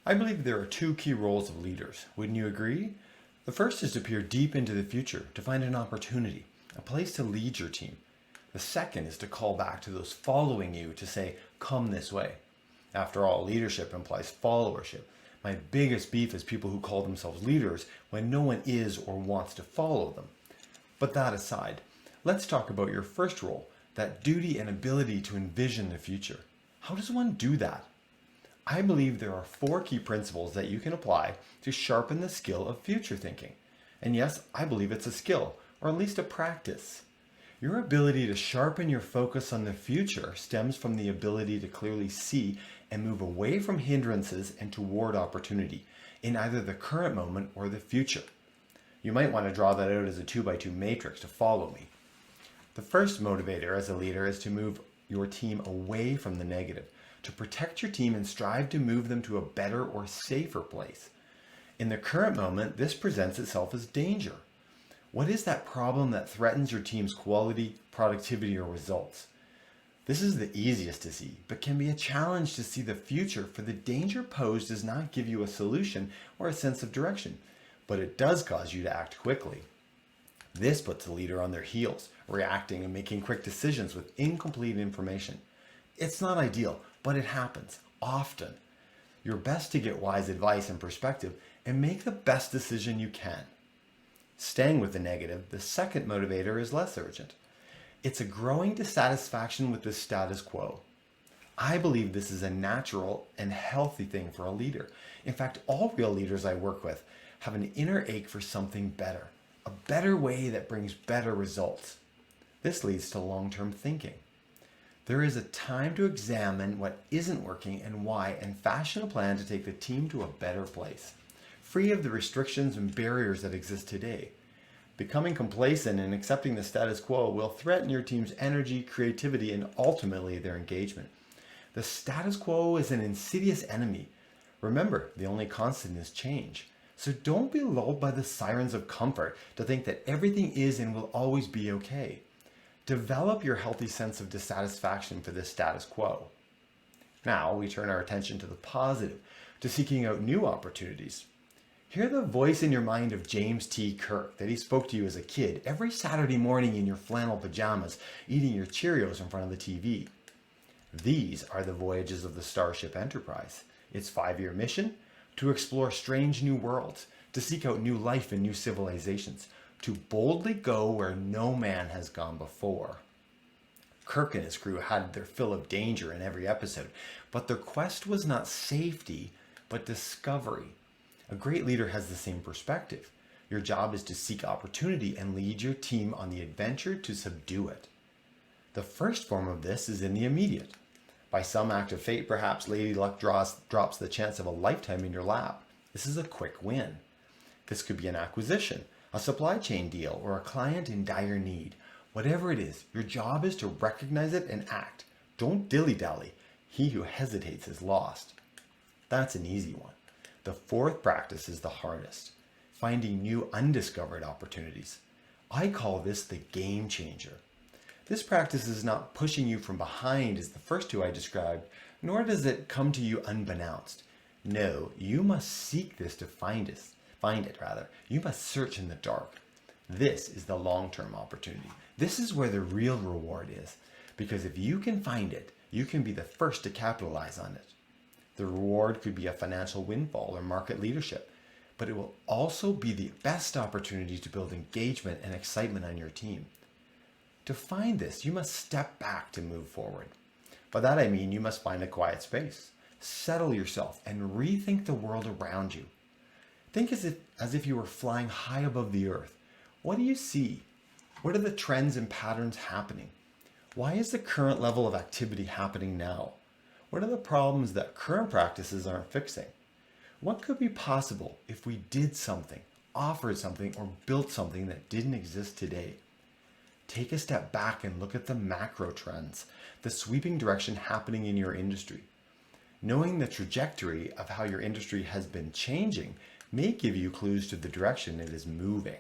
I believe there are two key roles of leaders. Wouldn't you agree? The first is to peer deep into the future, to find an opportunity, a place to lead your team. The second is to call back to those following you to say, come this way. After all, leadership implies followership. My biggest beef is people who call themselves leaders when no one is or wants to follow them. But that aside, let's talk about your first role, that duty and ability to envision the future. How does one do that? I believe there are four key principles that you can apply to sharpen the skill of future thinking. And yes, I believe it's a skill, or at least a practice. Your ability to sharpen your focus on the future stems from the ability to clearly see and move away from hindrances and toward opportunity in either the current moment or the future. You might want to draw that out as a 2x2 matrix to follow me. The first motivator as a leader is to move your team away from the negative, to protect your team and strive to move them to a better or safer place. In the current moment, this presents itself as danger. What is that problem that threatens your team's quality, productivity, or results? This is the easiest to see, but can be a challenge to see the future, for the danger posed does not give you a solution or a sense of direction, but it does cause you to act quickly. This puts the leader on their heels, reacting and making quick decisions with incomplete information. It's not ideal, but it happens, often. You're best to get wise advice and perspective and make the best decision you can. Staying with the negative, the second motivator is less urgent. It's a growing dissatisfaction with the status quo. I believe this is a natural and healthy thing for a leader. In fact, all real leaders I work with have an inner ache for something better, a better way that brings better results. This leads to long-term thinking. There is a time to examine what isn't working and why, and fashion a plan to take the team to a better place, free of the restrictions and barriers that exist today. Becoming complacent and accepting the status quo will threaten your team's energy, creativity, and ultimately their engagement. The status quo is an insidious enemy. Remember, the only constant is change. So don't be lulled by the sirens of comfort to think that everything is and will always be okay. Develop your healthy sense of dissatisfaction for the status quo. Now we turn our attention to the positive, to seeking out new opportunities. Hear the voice in your mind of James T. Kirk that he spoke to you as a kid every Saturday morning in your flannel pajamas, eating your Cheerios in front of the TV. These are the voyages of the Starship Enterprise. Its 5-year mission: to explore strange new worlds, to seek out new life and new civilizations, to boldly go where no man has gone before. Kirk and his crew had their fill of danger in every episode, but their quest was not safety, but discovery. A great leader has the same perspective. Your job is to seek opportunity and lead your team on the adventure to subdue it. The first form of this is in the immediate. By some act of fate, perhaps Lady Luck drops the chance of a lifetime in your lap. This is a quick win. This could be an acquisition, a supply chain deal, or a client in dire need. Whatever it is, your job is to recognize it and act. Don't dilly-dally. He who hesitates is lost. That's an easy one. The fourth practice is the hardest: finding new undiscovered opportunities. I call this the game changer. This practice is not pushing you from behind as the first two I described, nor does it come to you unbeknownst. No, you must seek this to find it. You must search in the dark. This is the long-term opportunity. This is where the real reward is, because if you can find it, you can be the first to capitalize on it. The reward could be a financial windfall or market leadership, but it will also be the best opportunity to build engagement and excitement on your team. To find this, you must step back to move forward. By that I mean you must find a quiet space, settle yourself, and rethink the world around you. Think as if you were flying high above the earth. What do you see? What are the trends and patterns happening? Why is the current level of activity happening now? What are the problems that current practices aren't fixing? What could be possible if we did something, offered something, or built something that didn't exist today? Take a step back and look at the macro trends, the sweeping direction happening in your industry. Knowing the trajectory of how your industry has been changing may give you clues to the direction it is moving.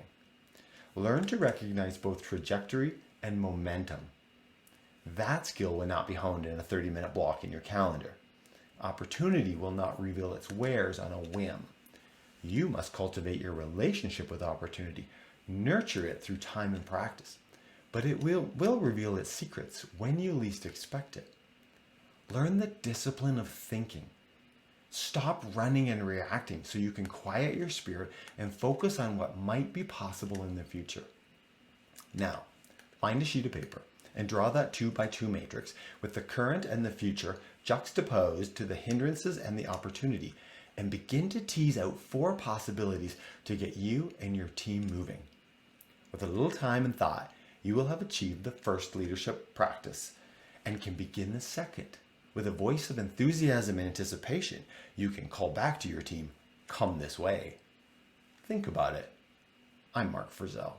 Learn to recognize both trajectory and momentum. That skill will not be honed in a 30-minute block in your calendar. Opportunity will not reveal its wares on a whim. You must cultivate your relationship with opportunity, nurture it through time and practice, but it will reveal its secrets when you least expect it. Learn the discipline of thinking. Stop running and reacting so you can quiet your spirit and focus on what might be possible in the future. Now, find a sheet of paper and draw that 2x2 matrix with the current and the future juxtaposed to the hindrances and the opportunity, and begin to tease out 4 possibilities to get you and your team moving. With a little time and thought, you will have achieved the first leadership practice and can begin the second. With a voice of enthusiasm and anticipation, you can call back to your team, "Come this way." Think about it. I'm Mark Frizzell.